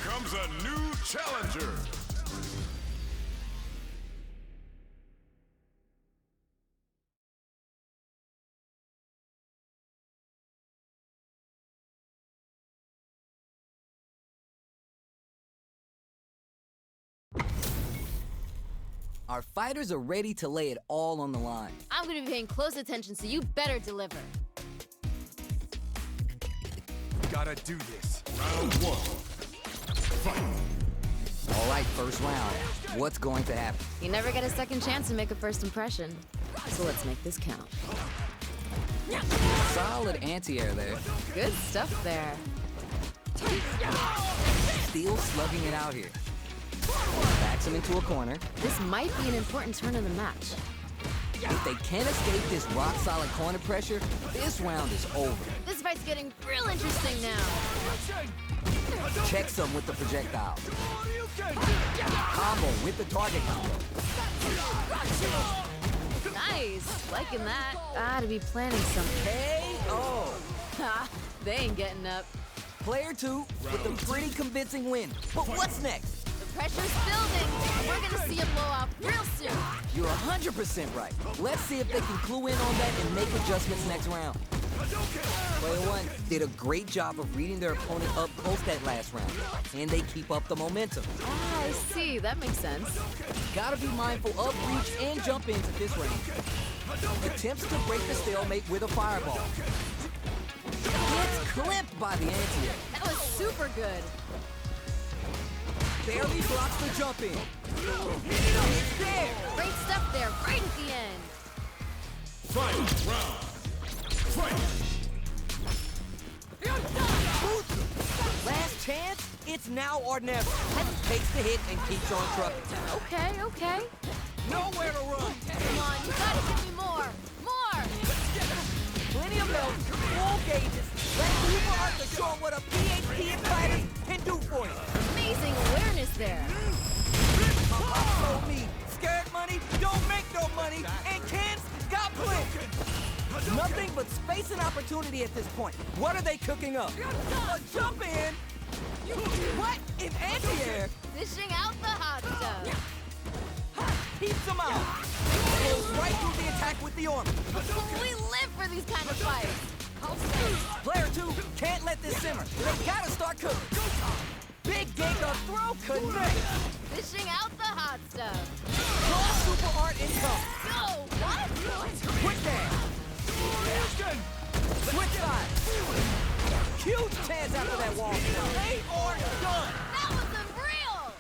comes a new challenger. Our fighters are ready to lay it all on the line. I'm gonna be paying close attention, so you better deliver. Gotta do this. Round one. Fight. All right, first round. What's going to happen? You never get a second chance to make a first impression. So let's make this count. Solid anti-air there. Good stuff there. Still slugging it out here. Backs him into a corner. This might be an important turn in the match. If they can't escape this rock-solid corner pressure, this round is over. This fight's getting real interesting now. Checks him with the projectile. Combo with the target combo. Nice, liking that. Gotta be planning something. KO! Ha, they ain't getting up. Player 2 with a pretty convincing win. But what's next? The pressure's building. We're gonna see it blow out real soon. You're 100% right. Let's see if they can clue in on that and make adjustments next round. Player 1 did a great job of reading their opponent up close that last round, and they keep up the momentum. Ah, I see. That makes sense. Gotta be mindful of reach and jump ins at this range. Attempts to break the stalemate with a fireball. Gets clipped by the anti-air. That was super good. Barely blocks the jump in. It's there! Great stuff there, right at the end. Final round. Fight. Last chance? It's now or never. Takes the hit and keeps on trucking. Okay, okay. Nowhere to run. Come on, you gotta give me more. More! Plenty of milk, full gauges. Let Uber Arthur show 'em what a PhD in fighters can do for you. Amazing awareness there. Told me, scared money don't make no money, and kids got plenty. Nothing but space and opportunity at this point. What are they cooking up? A jump in? What? In anti-air? Dishing out the hot stuff. Keeps them out. Goes right through the attack with the arm. We live for these kind of fights. Player 2 can't let this simmer. They gotta start cooking. Big Gengar throw connect. Dishing out the hot stuff. Raw super art income. Go! What? Quick down. Switch sides. Huge chance after that wall. They are done. That was unreal!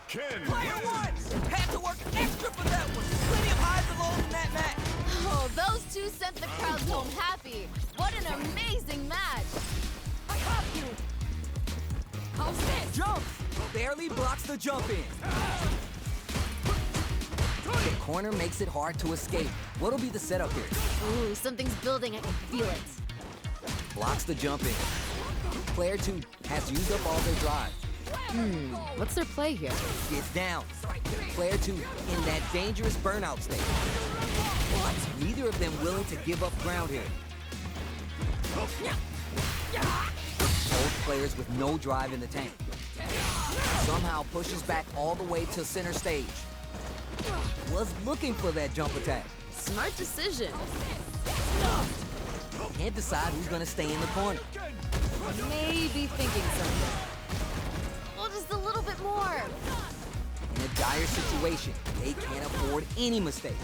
Ken. Player 1 had to work extra for that one. Plenty of highs and lows in that match. Oh, those two sent the crowds home happy. What an amazing match. I caught you. How's this? Jump. Barely blocks the jump in. The corner makes it hard to escape. What'll be the setup here? Ooh, something's building. I can feel it. Blocks the jump in. Player 2 has used up all their drive. What's their play here? Gets down. Player 2 in that dangerous burnout state. Neither of them willing to give up ground here. Both players with no drive in the tank. Somehow pushes back all the way to center stage. Was looking for that jump attack. Smart decision. Can't decide who's gonna stay in the corner. Maybe thinking something. Well, just a little bit more. In a dire situation, they can't afford any mistakes.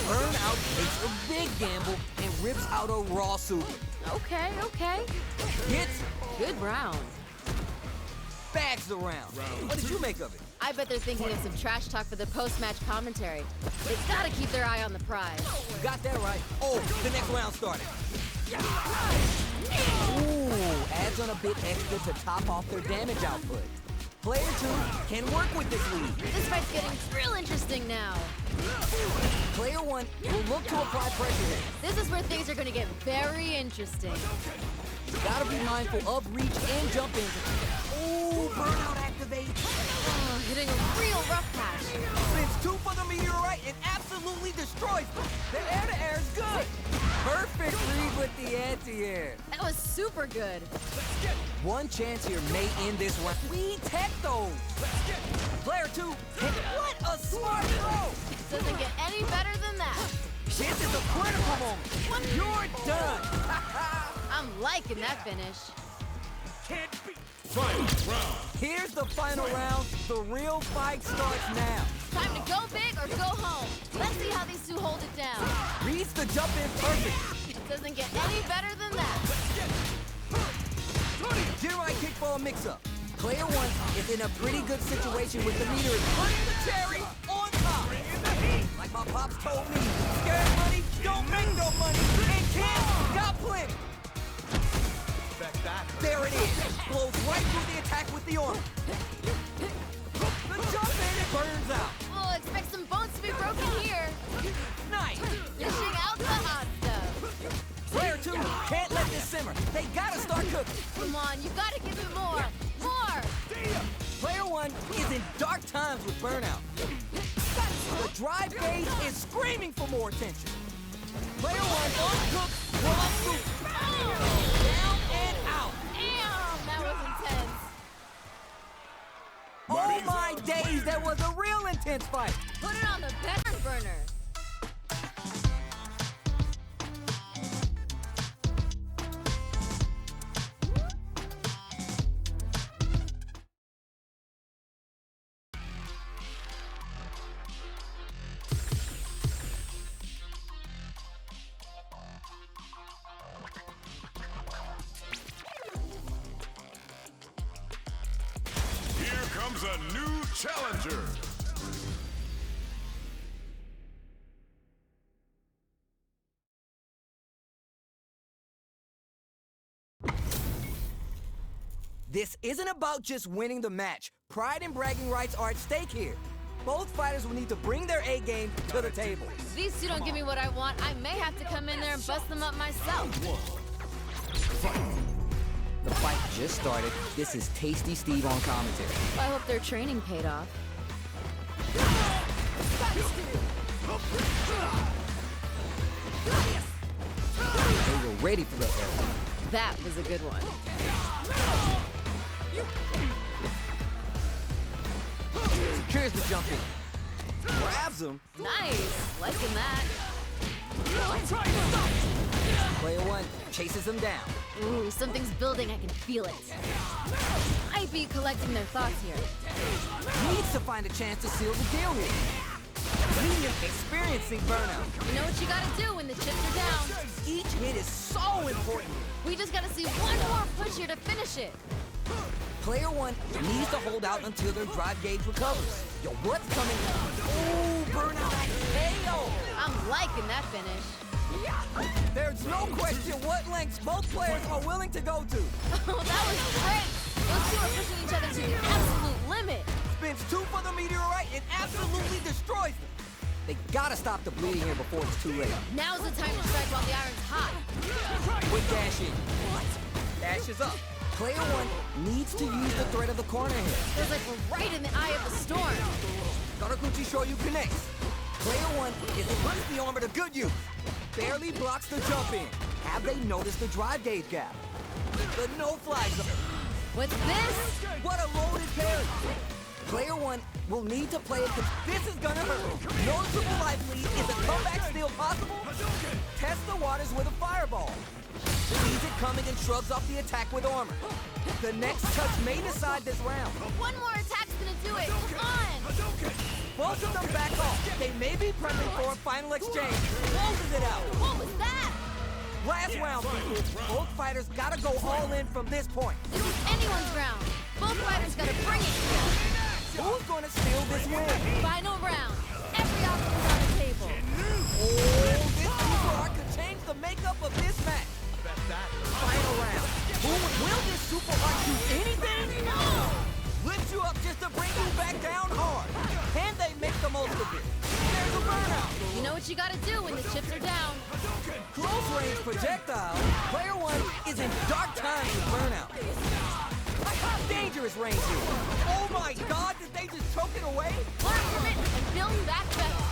Burnout takes a big gamble and rips out a raw super. Okay, okay. Hits, Good round. bags the round. What did you make of it? I bet they're thinking of some trash talk for the post-match commentary. They gotta keep their eye on the prize. Got that right. Oh, the next round started. Ooh, adds on a bit extra to top off their damage output. Player 2 can work with this lead. This fight's getting real interesting now. Player 1 will look to apply pressure here. This is where things are gonna get very interesting. Gotta be mindful of reach and jump in. Ooh, burnout activate. Oh, hitting a real rough patch. Spins 2 for the meteorite and absolutely destroys them. The air-to-air is good. Perfect read with the anti-air. That was super good. One chance here may end this round. We tech those. Player 2, what a smart throw. Doesn't get any better than that. This is a critical moment. You're done. I'm liking that finish. Final round. Here's the final round. The real fight starts now. Time to go big or go home. Let's see how these two hold it down. Reads the jump in perfect. Doesn't get any better than that. Jirai kickball mix-up. Player 1 is in a pretty good situation with the meter putting the cherry on top. Like my pops told me, scared money don't make no money, and kids got plenty. There it is. Blows right through the attack with the arm. The jump in and burns out. Oh, expect some bones to be broken here. Nice. Dishing out the hot stuff. Player 2 can't let this simmer. They gotta start cooking. Come on, you gotta give it more. More. Player 1 is in dark times with burnout. The drive gauge is screaming for more attention. Player 1 uncooked raw soup. Down and out. Damn, that was intense. Oh my days, that was a real intense fight. Put it on the better burner. Here comes a new challenger. This isn't about just winning the match. Pride and bragging rights are at stake here. Both fighters will need to bring their A game to the table. If these two don't give me what I want, I may have to come in there and bust them up myself. The fight just started. This is Tasty Steve on commentary. I hope their training paid off. They were ready for the arrow. That was a good one. Secures the jump in. Grabs him. Nice. Liking that. Player 1 chases him down. Ooh, something's building. I can feel it. Might be collecting their thoughts here. Needs to find a chance to seal the deal here. Medium experiencing burnout. You know what you gotta do when the chips are down. Each hit is so important. We just gotta see one more push here to finish it. Player 1 needs to hold out until their drive gauge recovers. Yo, what's coming? Oh, burnout KO. I'm liking that finish. There's no question what lengths both players are willing to go to. Oh, that was great. Those two are pushing each other to the absolute limit. Spins 2 for the meteorite and absolutely destroys them. They gotta stop the bleeding here before it's too late. Now's the time to strike while the iron's hot. Quick dash in. Dash is up. Player 1 needs to use the threat of the corner here. Feels like we're right in the eye of the storm. Garaguchi Shoyu connects. Player 1 is puts the armor to good use. Barely blocks the jump in. Have they noticed the drive gauge gap? The no-fly zone. What's this? What a loaded parry. Player 1 will need to play it because this is gonna hurt. Noticeable life lead. Is a comeback still possible? Test the waters with a fireball. Sees it coming and shrugs off the attack with armor. The next touch may decide this round. One more attack's gonna do it. Come on. Both of them back off. They may be prepping for a final exchange. Closes it out. What was that? Last round, people. Both fighters gotta go all in from this point. This is anyone's round. Both fighters gotta bring it here. Who's gonna steal this win? Final round. Every option is on the table. Oh, this super art could change the makeup of this match. Final round. Will this super art do anything? No. Lift you up just to bring you back down hard. Can they make the most of it? There's a burnout. You know what you gotta do when the chips are down. Close range projectile. Player 1 is in dark times with burnout. Dangerous range here. Oh my God, did they just choke it away? Learn from it and build back better.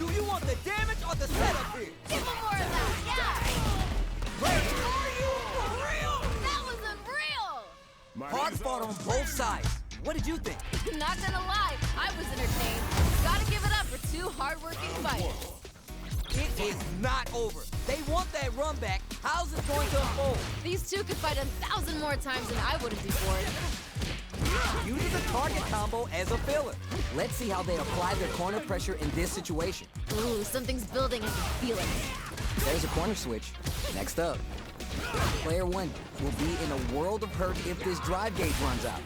Do you want the damage or the setup here? Give him more of that, yeah! Are you for real? That was unreal! Hard fought on both sides. What did you think? Not gonna lie, I was entertained. Gotta give it up for two hardworking fighters. It is not over. They want that run back. How's it going to unfold? These two could fight 1,000 more times and I wouldn't be bored. Uses a target combo as a filler. Let's see how they apply their corner pressure in this situation. Ooh, something's building, I can feel it. There's a corner switch. Next up. Player one will be in a world of hurt if this drive gauge runs out.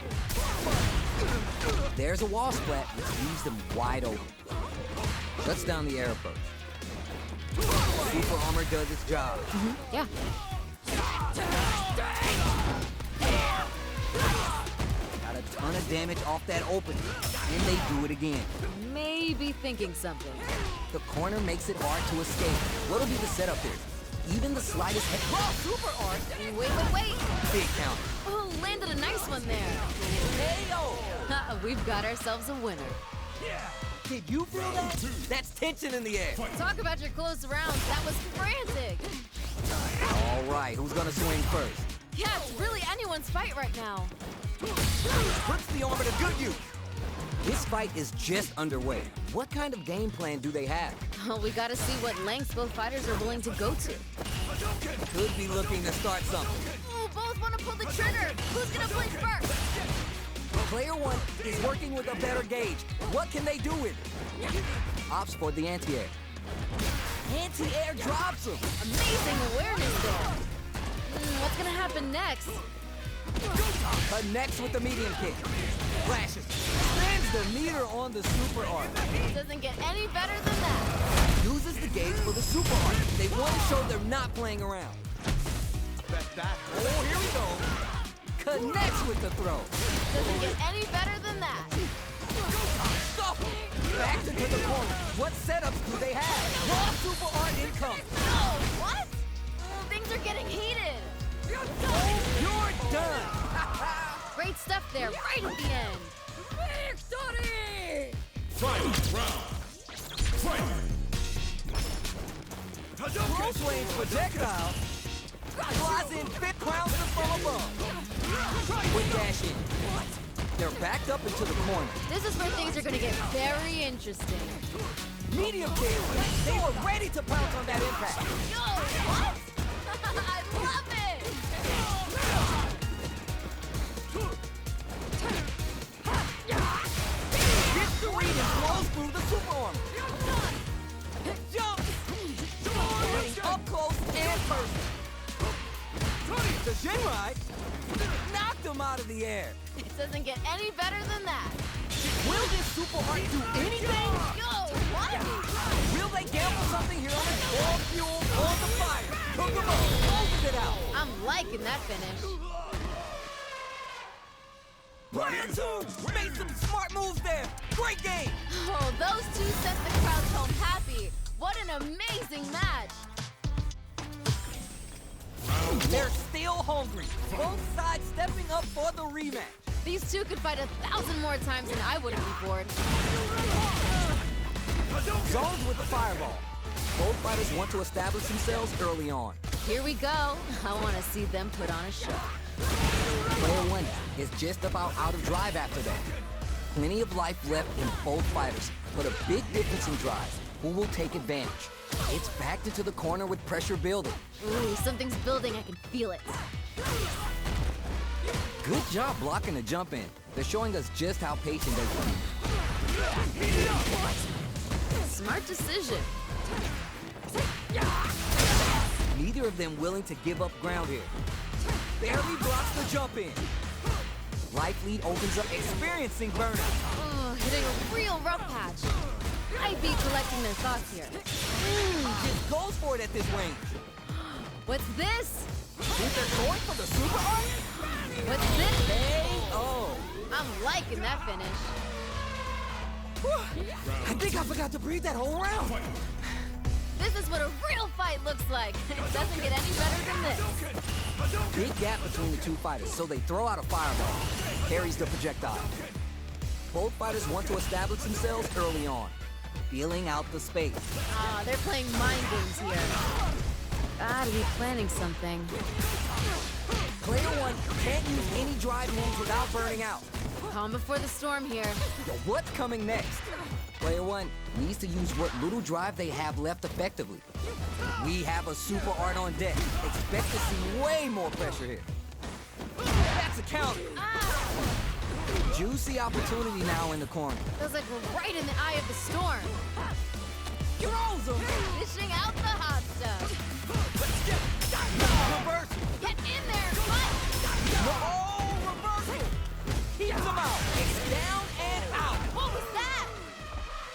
There's a wall splat which leaves them wide open. Shuts down the air approach. Super armor does its job. Yeah. Got a ton of damage off that opening, and they do it again. Maybe thinking something. The corner makes it hard to escape. What'll be the setup here? Even the slightest head. Wow, super art! Wait. Big counter. Oh, landed a nice one there. Hey-o! We've got ourselves a winner. Did you feel that? That's tension in the air. Talk about your close rounds. That was frantic. All right, who's gonna swing first? Yeah, it's really anyone's fight right now. Puts the armor to good use. This fight is just underway. What kind of game plan do they have? Oh, we gotta see what lengths both fighters are willing to go to. Could be looking to start something. Ooh, both want to pull the trigger. Who's gonna blink first? Player one is working with a better gauge. What can they do with it? Opts for the anti-air. Anti-air drops him. Amazing awareness there. What's gonna happen next? Connects with the medium kick. Flashes. Spins the meter on the super art. Doesn't get any better than that. Uses the gauge for the super art. They want to show they're not playing around. Oh, here we go. Connects with the throw. Doesn't get any better than that. Stop it. Back into the corner. What setups do they have? Raw super art income. Oh, what? Things are getting heated. You're done. Great stuff there, right at the end. Victory! Final round. Fight! Close range projectile. Flies in, fit crowns them from above. Quick dash in. They're backed up into the corner. This is where things are going to get very interesting. Medium kick. They were ready to pounce on that impact. Yo, what? I love it! Gets the read and blows through the super armor. Jump! Getting up close and personal. The Shinrai knocked him out of the air. It doesn't get any better than that. Will this super art do anything? Yo, what? Will they gamble something here on it? All fuel on the fire. Cook them up. Closes it out. I'm liking that finish. Player two made some smart moves there. Great game. Oh, those two sent the crowd home happy. What an amazing match. They're still hungry. Both sides stepping up for the rematch. These two could fight 1,000 more times and I wouldn't be bored. Zones with the fireball. Both fighters want to establish themselves early on. Here we go. I want to see them put on a show. Player one is just about out of drive after that. Plenty of life left in both fighters, but a big difference in drive. Who will take advantage? It's backed into the corner with pressure building. Ooh, something's building. I can feel it. Good job blocking the jump in. They're showing us just how patient they can be. Smart decision. Neither of them willing to give up ground here. Barely blocks the jump in. Life lead opens up, experiencing burnout. Oh, hitting a real rough patch. I'd be collecting their thoughts here. Just goes for it at this range. What's this? Think they're going for the super art? What's this? Oh. I'm liking that finish. I think I forgot to breathe that whole round. This is what a real fight looks like. It doesn't get any better than this. Big gap between the two fighters, so they throw out a fireball. Carries the projectile. Both fighters want to establish themselves early on. feeling out the space. Ah, they're playing mind games here. Gotta be planning something. Player one can't use any drive moves without burning out. Calm before the storm here. Yo, what's coming next? Player one needs to use what little drive they have left effectively. We have a super art on deck. Expect to see way more pressure here. That's a counter. Juicy opportunity now in the corner. Feels like we're right in the eye of the storm. Throws him. Dishing out the hot stuff. Reversal. Get in there, fight! Oh, reversal. Keeps him out. It's down and out. What was that?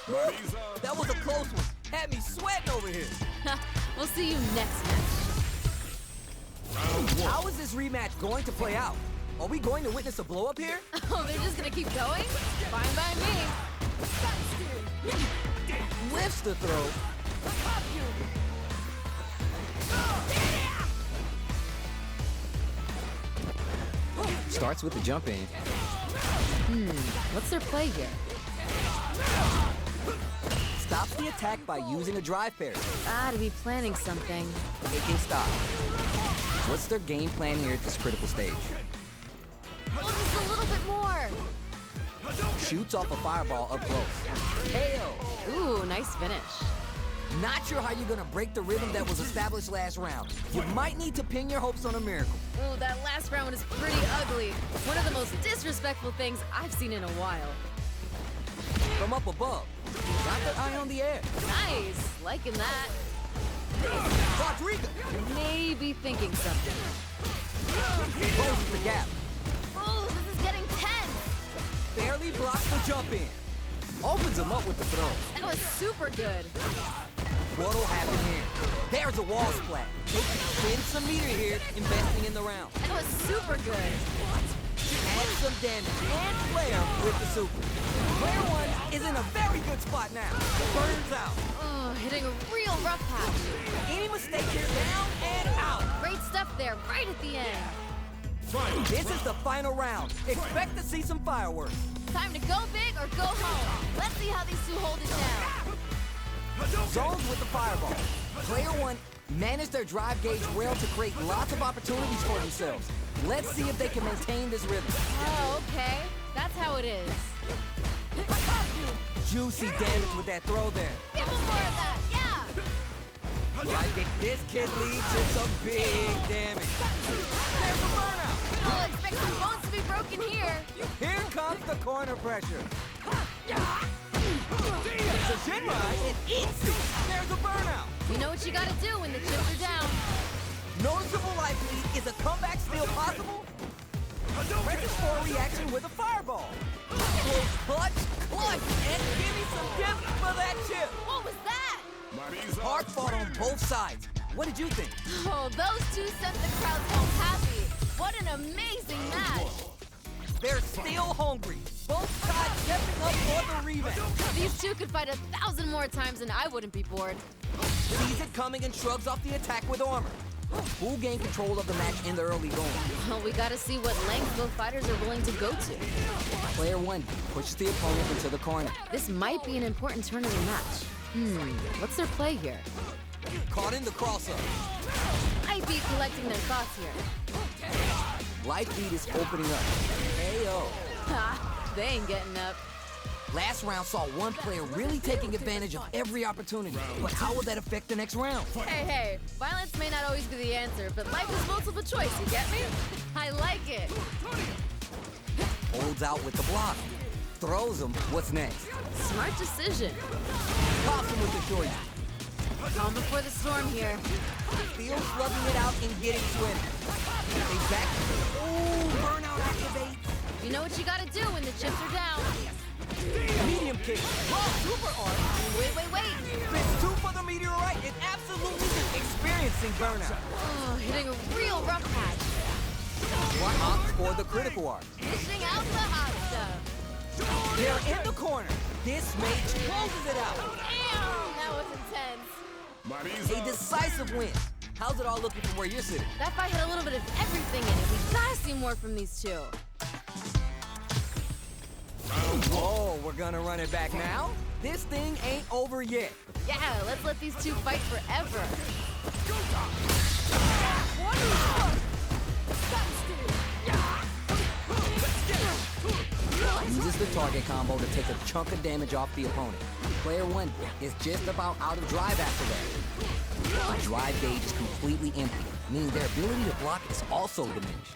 Buddies up. That was a close one. Had me sweating over here. We'll see you next match. How is this rematch going to play out? Are we going to witness a blow-up here? Oh, they're just gonna keep going? Fine by me. Lifts the throw. Starts with the jump in. What's their play here? Stops the attack by using a drive parry. Gotta be planning something. Taking stock. What's their game plan here at this critical stage? Oh, just a little bit more. Shoots off a fireball up close. KO. Ooh, nice finish. Not sure how you're gonna break the rhythm that was established last round. You might need to pin your hopes on a miracle. Ooh, that last round was pretty ugly. One of the most disrespectful things I've seen in a while. From up above. Got the eye on the air. Nice, liking that. Rodrigo Maybe thinking something. closes the gap. Oh, this is getting tense. Barely blocks the jump in. Opens him up with the throw. That was super good. What'll happen here? There's a wall splat. They can spin some meter here, investing in the round. That was super good. Add some damage and flair with the super. Player one is in a very good spot now. Burns out. Oh, hitting a real rough patch. Any mistake here, down and out. Great stuff there, right at the end. This is the final round. Expect to see some fireworks. Time to go big or go home. Let's see how these two hold it down. Zones with the fireball. Player one managed their drive gauge well to create lots of opportunities for themselves. Let's see if they can maintain this rhythm. Oh, okay. That's how it is. Juicy damage with that throw there. Give him more of that, yeah. Like if this kid leads to some big damage. There's a burnout. I'll expect some bones to be broken here. Here comes the corner pressure. It's a shin ride and eats it. There's a burnout. You know what you gotta do when the chips are down. Noticeable life lead. Is a comeback still possible? Presses for a reaction with a fireball. Clutch, and give me some gift for that chip. What was that? Buddies up. Hard fought on both sides. What did you think? Oh, those two sent the crowd home happy. What an amazing match. They're still hungry. Both sides stepping up for the rematch. These two could fight 1,000 more times and I wouldn't be bored. Sees it coming and shrugs off the attack with armor. Who gained control of the match in the early going? Well, we gotta see what length both fighters are willing to go to. Player one pushes the opponent into the corner. This might be an important turn in the match. What's their play here? Caught in the crossup. Might be collecting their thoughts here. Life lead is opening up. KO. Ha, they ain't getting up. Last round saw one player really taking advantage of every opportunity. But how will that affect the next round? Hey, violence may not always be the answer, but life is multiple choice, you get me? I like it. Holds out with the block. Throws him. What's next? Smart decision. Pops him with the shorty. Calm before the storm here. Still slugging it out and getting sweaty. They back. Ooh, burnout activates. You know what you gotta do when the chips are down. Medium kick. Oh, super arm. Wait. Spins two for the meteorite and absolutely is experiencing burnout. Oh, hitting a real rough patch. One opts for the critical arc. Dishing out the hot stuff. They're in the corner. This mage closes it out. Damn, that was intense. Buddies A up. decisive win. How's it all looking from where you're sitting? That fight had a little bit of everything in it. We gotta see more from these two. Oh, we're gonna run it back now? This thing ain't over yet. Yeah, let's let these two fight forever. Uses the target combo to take a chunk of damage off the opponent. Player 1 is just about out of drive after that. The drive gauge is completely empty, meaning their ability to block is also diminished.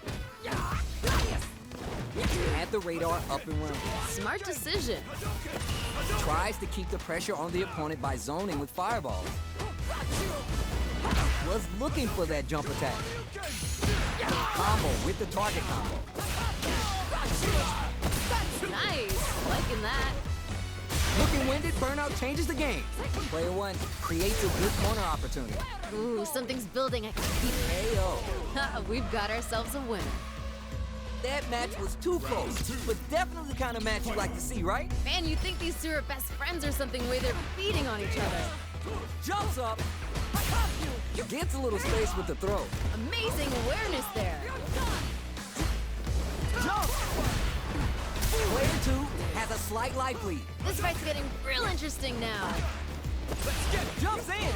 Had the radar up and running. Smart decision. Tries to keep the pressure on the opponent by zoning with fireballs. Was looking for that jump attack. Combo with the target combo. Nice. Liking that. Looking winded, Burnout changes the game. Player 1 creates a good corner opportunity. Ooh, something's building. I can keep. KO. We've got ourselves a winner. That match was too close, but definitely the kind of match you like to see, right? Man, you think these two are best friends or something, the way they're beating on each other. Jumps up, gets a little space with the throw. Amazing awareness there. Jump! Player 2 has a slight life lead. This fight's getting real interesting now. Jumps in!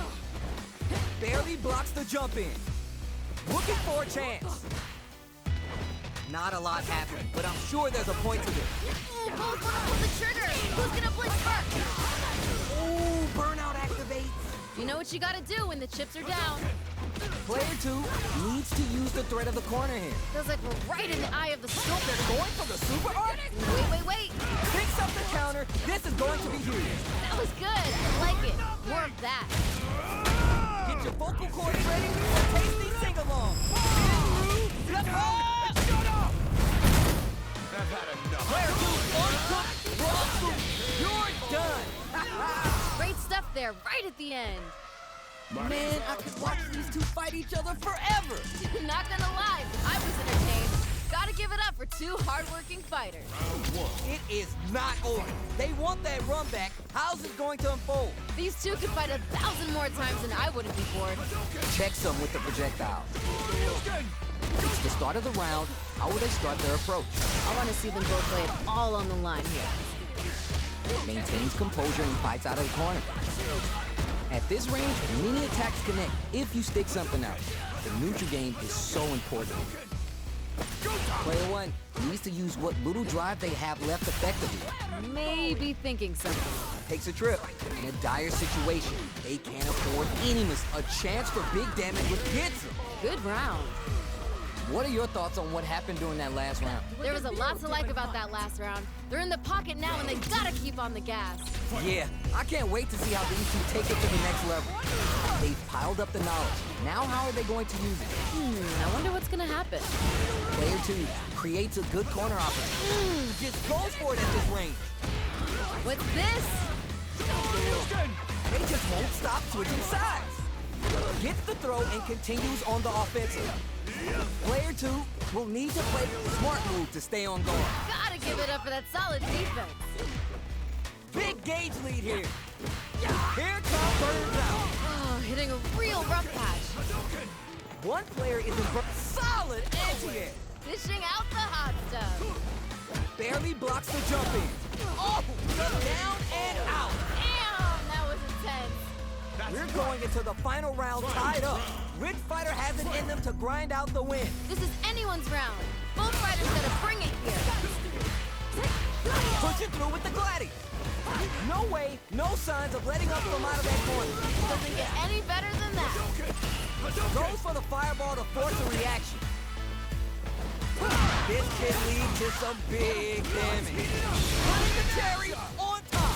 Barely blocks the jump in. Looking for a chance. Not a lot happening, but I'm sure there's a point to this. Ooh, both wanna pull the trigger. Who's gonna blink first? Ooh, Burnout activates. You know what you gotta do when the chips are down. Player 2 needs to use the threat of the corner here. Feels like we're right in the eye of the storm. They're going for the super art. Wait. Picks up the counter. This is going to be huge. That was good. I like it. More of that. Get your vocal cords ready for tasty sing-along. I've had enough. Player 2 uncooked raw food. You're done. Great stuff there, right at the end. Man, I could watch these two fight each other forever. Not gonna lie, I was entertained. Gotta give it up for two hardworking fighters. It is not over. They want that run back. How's it going to unfold? These two could fight 1,000 more times and I wouldn't be bored. Checks them with the projectile. It's the start of the round. How will they start their approach? I want to see them both lay it all on the line here. Maintains composure and fights out of the corner. At this range, many attacks connect if you stick something out. The neutral game is so important. Player 1 needs to use what little drive they have left effectively. Maybe thinking something. Takes a trip. In a dire situation, they can't afford any miss. A chance for big damage with Gitzel. Good round. What are your thoughts on what happened during that last round? There was a lot to like about that last round. They're in the pocket now and they gotta keep on the gas. Yeah, I can't wait to see how these two take it to the next level. They've piled up the knowledge. Now how are they going to use it? I wonder what's gonna happen. Player 2 creates a good corner opportunity. Just goes for it at this range. What's this? They just won't stop switching sides. Gets the throw and continues on the offensive. Player 2 will need to play the smart move to stay on guard. Gotta give it up for that solid defense. Big gauge lead here. Here comes Burns out. Oh, hitting a real rough patch. One player is in solid anti-air. Dishing out the hot stuff. Barely blocks the jump in. Oh, down and out. Damn, that was intense. We're going into the final round tied up. Which fighter has it in them to grind out the win? This is anyone's round. Both fighters gotta bring it here. Pushing through with the gladiator. No way, no signs of letting up from out of that corner. Doesn't get any better than that. Goes for the fireball to force a reaction. This could lead to some big damage. Putting the cherry on top.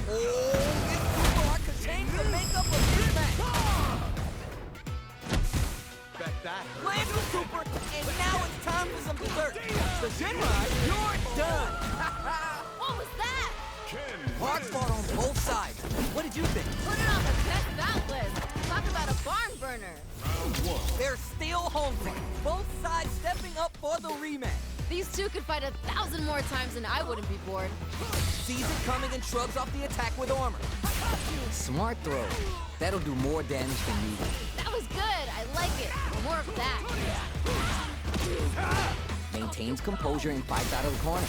Oh, this super art could change the makeup of this match. Bet that. Lands the super, and now it's time for some dessert. The Shinrai, you're done. What was that? Hard fought on both sides. What did you think? Put it on the best bout list. Talk about a barn burner. They're still hungry. Both sides stepping up for the rematch. These two could fight 1,000 more times and I wouldn't be bored. Sees it coming and shrugs off the attack with armor. Smart throw. That'll do more damage than needed. That was good. I like it. More of that. Maintains composure and fights out of the corner.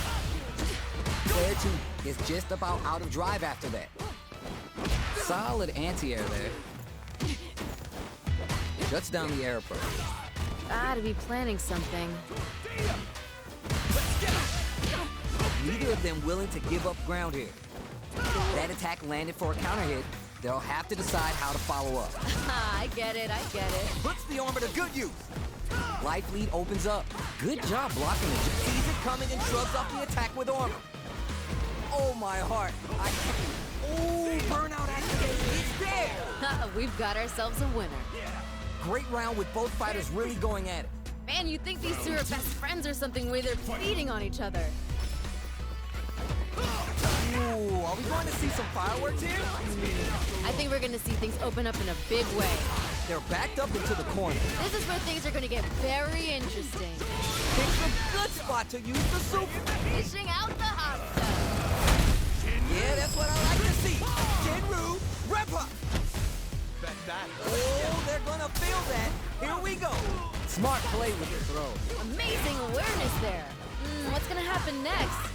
Player 2 is just about out of drive after that. Solid anti-air there. Shuts down the air approach. Gotta be planning something. Neither of them willing to give up ground here. That attack landed for a counter hit. They'll have to decide how to follow up. I get it. Puts the armor to good use. Life lead opens up. Good job blocking it. Sees it coming and shrugs off the attack with armor. Oh, my heart. I can't. Oh, burnout activation. It's there. We've got ourselves a winner. Great round with both fighters really going at it. Man, you think these two are best friends or something where they're feeding on each other. Ooh, are we going to see some fireworks here? I think we're gonna see things open up in a big way. They're backed up into the corner. This is where things are gonna get very interesting. It's a good spot to use the super. Dishing out the hot stuff. Yeah, that's what I like to see. Jinru, rep up. Oh, they're gonna feel that. Here we go. Smart play with the throw. Amazing awareness there. What's gonna happen next?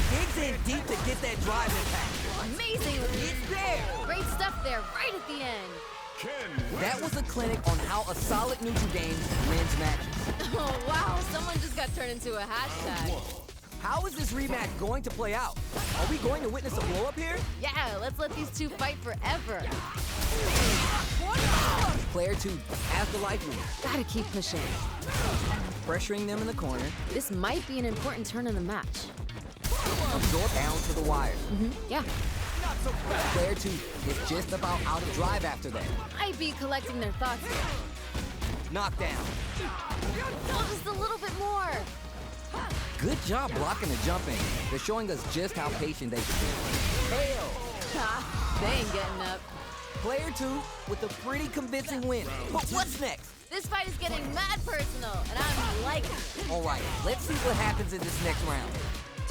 Digs in deep to get that drive impact. Amazing. It's there. Great stuff there, right at the end. That was a clinic on how a solid neutral game wins matches. Oh, wow. Someone just got turned into a hashtag. How is this rematch going to play out? Are we going to witness a blow-up here? Yeah, let's let these two fight forever. Player 2 has the life lead. Gotta keep pushing. Pressuring them in the corner. This might be an important turn in the match. Absorb down to the wire. Yeah. Player 2 is just about out of drive after that. Might be collecting their thoughts here. Knockdown. Oh, just a little bit more. Good job blocking the jump in. They're showing us just how patient they can be. Hail! Ha, they ain't getting up. Player 2 with a pretty convincing win. But what's next? This fight is getting mad personal, and I'm liking it. All right, let's see what happens in this next round.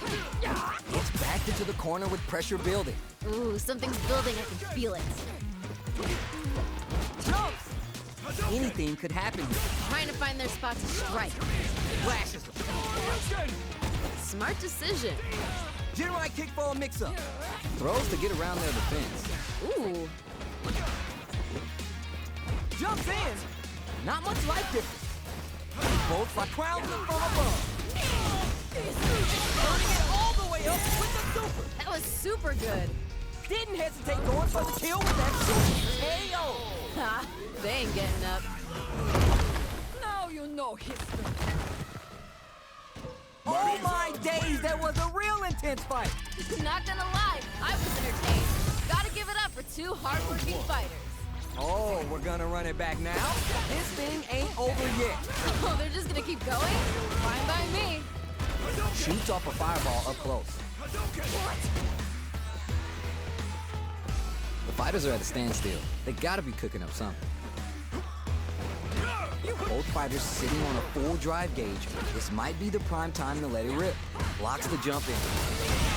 It's backed into the corner with pressure building. Ooh, something's building. I can feel it. Jumps! Anything could happen here. Trying to find their spot to strike. Flashes. Smart decision. General kick for a mix-up. Throws to get around their defense. Ooh. Jumps in. Not much life difference. Both by crowns from above. Turning it all the way up with the super. That was super good. Didn't hesitate going for the kill with that super. KO. Ha, they ain't getting up. Now you know history. Oh my days, that was a real intense fight. Not gonna lie, I was entertained. Gotta give it up for two hardworking fighters. Oh, we're gonna run it back now? This thing ain't over yet. Oh, they're just gonna keep going? Fine by me. Shoots off a fireball up close. The fighters are at a standstill. They gotta be cooking up something. Both fighters sitting on a full drive gauge. This might be the prime time to let it rip. Blocks the jump in.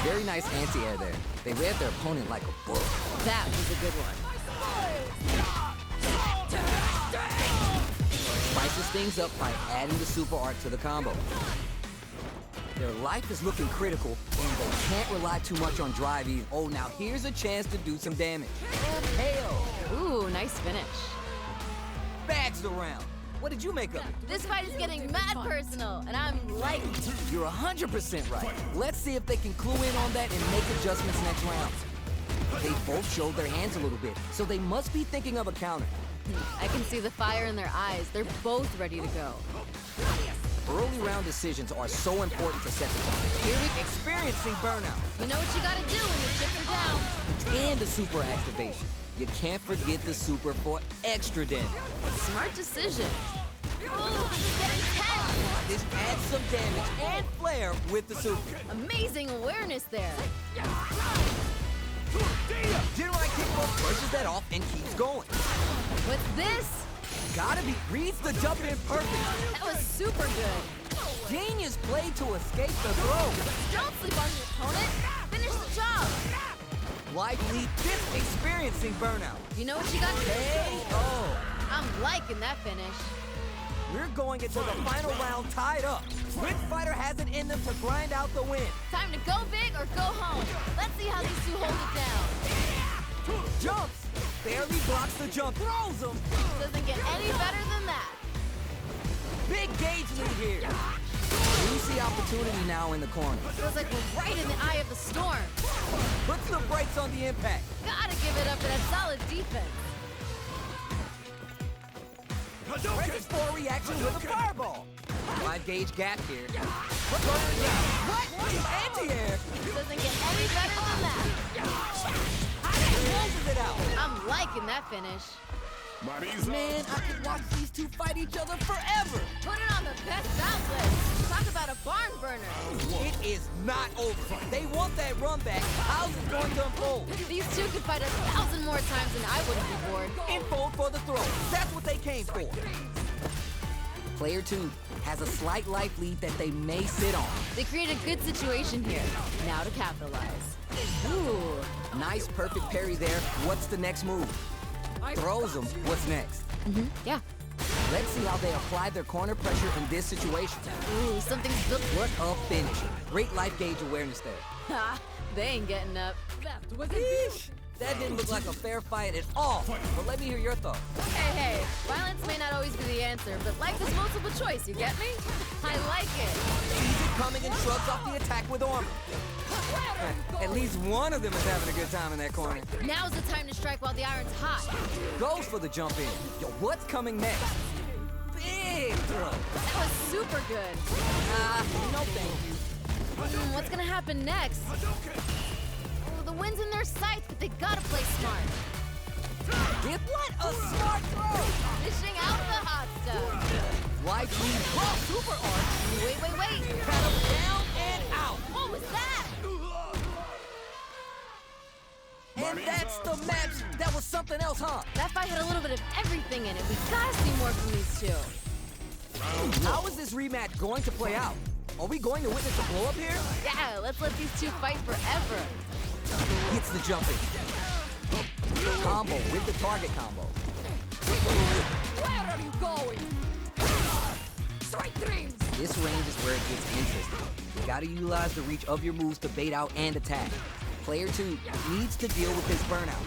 Very nice anti-air there. They read their opponent like a book. That was a good one. Spices things up by adding the super art to the combo. Their life is looking critical, and they can't rely too much on drive either. Oh, now here's a chance to do some damage. Hell! Ooh, nice finish. Bags the round. What did you make of it? This fight is getting mad personal, and I'm liking it. You're 100% right. Let's see if they can clue in on that and make adjustments next round. They both showed their hands a little bit, so they must be thinking of a counter. I can see the fire in their eyes. They're both ready to go. Early round decisions are so important to set the tone. Here we experiencing burnout. You know what you gotta do when your chips are down. And the super activation. You can't forget the super for extra damage. Smart decision. Ooh, this is getting tense. This adds some damage and flair with the super. Amazing awareness there. General kickball brushes that off and keeps going. What's this? Gotta be, reads the jump in perfect. That was super good. Genius play to escape the throw. Don't sleep on your opponent. Finish the job. Life lead this experiencing burnout. You know what you got to do? KO. I'm liking that finish. We're going into the final round tied up. Which fighter has it in behind them to grind out the win. Time to go big or go home. Let's see how these two hold it down. Jumps! Barely blocks the jump, throws him! Doesn't get any better than that. Big gauge lead here. We see opportunity now in the corner. Feels like we're right in the eye of the storm. Puts the brakes on the impact. Gotta give it up for that solid defense. Presses for a reaction with a fireball. 5 gauge gap here. What? Anti-air! Doesn't get any better than that. Closes it out. I'm liking that finish. Man, I could watch these two fight each other forever. Put it on the best outlet. Talk about a barn burner. It is not over. They want that run back. How's it going to unfold? These two could fight 1,000 more times and I wouldn't be bored. Infold for the throw. That's what they came for. Player 2 has a slight life lead that they may sit on. They create a good situation here. Now to capitalize. Ooh, nice perfect parry there. What's the next move? Throws them. What's next? Yeah. Let's see how they apply their corner pressure in this situation. Ooh, something's built. What a finish. Great life gauge awareness there. Ha! They ain't getting up. That was a Yeesh. That didn't look like a fair fight at all. But let me hear your thoughts. Hey, violence may not always be the answer, but life is multiple choice, you get me? I like it. Sees it coming and shrugs off the attack with armor. At least one of them is having a good time in that corner. Now's the time to strike while the iron's hot. Goes for the jump in. Yo, what's coming next? Big throw. That was super good. No thank you. What's gonna happen next? Oh, the wind's in their sights, but they gotta play smart. What a smart throw! Dishing out the hot stuff. Life lead. Whoa, super art. Wait. Paddle down and out. What was that? And that's the match. That was something else, huh? That fight had a little bit of everything in it. We gotta see more from these two. How is this rematch going to play out? Are we going to witness a blow up here? Yeah, let's let these two fight forever. Hits the jumping. Combo with the target combo. Where are you going? Straight dreams. This range is where it gets interesting. You gotta utilize the reach of your moves to bait out and attack. Player 2 needs to deal with this burnout.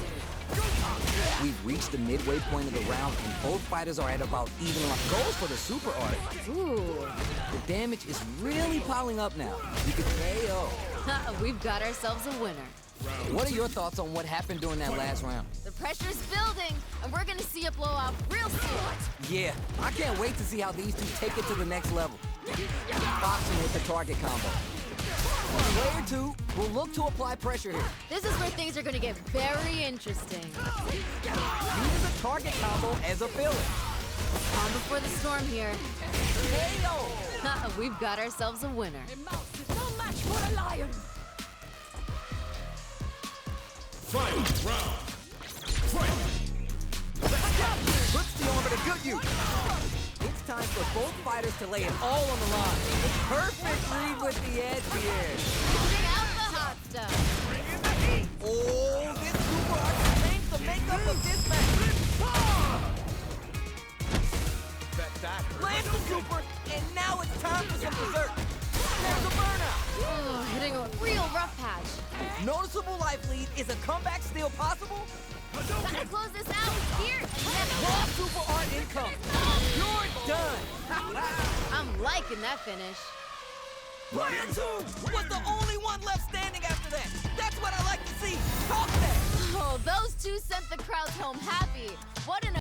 We've reached the midway point of the round and both fighters are at about even line. Goes for the super art. Ooh. The damage is really piling up now. You could KO. We've got ourselves a winner. What are your thoughts on what happened during that last round? The pressure's building, and we're gonna see a blowout real soon. Yeah, I can't wait to see how these two take it to the next level. Boxing with the target combo. Player 2 will look to apply pressure here. This is where things are gonna get very interesting. Uses a target combo as a filler. Calm before the storm here. KO! We've got ourselves a winner. A mouse is no match for a lion. Final round. Fight! Puts the armor to good use. It's time for both fighters to lay it all on the line. Perfect read with the edge here. Bring out the hot stuff. Oh, this super art contains the makeup of this match. Lands the super, and now it's time for some dessert. There's a burnout. Oh, hitting a real rough patch. Noticeable life lead. Is a comeback still possible? Gotta close this out here and then Raw super art income. You're done. I'm liking that finish. Player 2 was the only one left standing after that. That's what I like to see. Talk that. Oh, those two sent the crowds home happy. What an